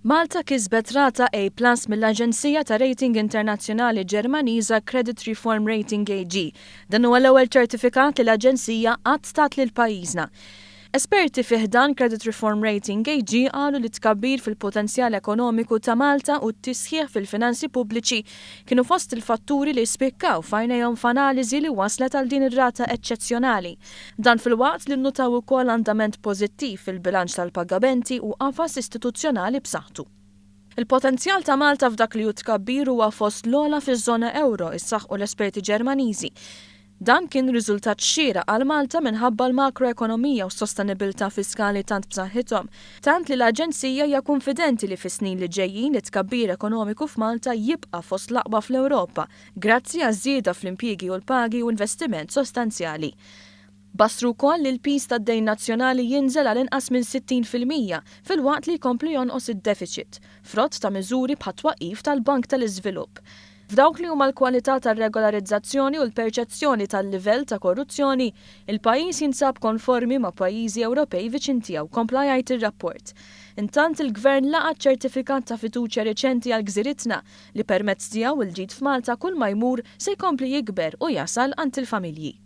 Malta kisbet rata A+ mill-Aġenzija ta' Rating Internazzjonali Ġermaniża Credit Reform Rating AG. Dan huwa l-ewwel ċertifikat li l-Aġenzija qatt tat lil pajjiżna. Esperti fih dan Credit Reform Rating AG qalu li tkabbir fil-potenzjal ekonomiku ta' Malta u t-tisħiħ fil-finanzi pubbliċi kienu fost il-fatturi li spikkaw f'għajnejhom f'analiżi li waslet għal din ir-rata eċċezzjonali. Dan fil-waqt li nnutaw ukoll andament pożittiv fil-bilanċ tal-pagamenti u qafas istituzzjonali b'saħħtu. Il-potenzjal ta' Malta f'dak li hu tkabbir huwa fost l-ogħla fiż-żona euro issaħħu l-esperti Ġermaniżi. Dan kien riżultat xieraq għal Malta minħabba l-makroekonomija u s-sostenibilità fiskali tant b'saħħithom, tant li l-Aġenzija hija konfidenti li fis-snin li ġejjin li tkabbir ekonomiku f'Malta jibqa' fost l-aqwa fl-Ewropa, grazzi għaż-żieda fl-impjiegi u l-pagi u investiment sostanzjali. Bassru wkoll li l-pis tad-dejn nazzjonali jinżel għal inqas minn 60% fil-waqt li jkompli jonqos id-deficit, frott ta' miżuri bħat-twaqqif tal-Bank tal-Iżvilupp. F'dawk li huma l-kwalità tar-regolarizzazzjoni u l-perċezzjoni tal-livell ta' korruzzjoni, il-pajjiż jinsab konformi ma' pajjiżi Ewropej viċin tiegħu, kompla jgħid ir-rapport. Intant il-Gvern laqa ċertifikat ta' fiduċja riċenti għal Gżiritna li permezz tiegħu il-ġid f'Malta kull ma jmur se jkompli jikber u jasal għand il-familji.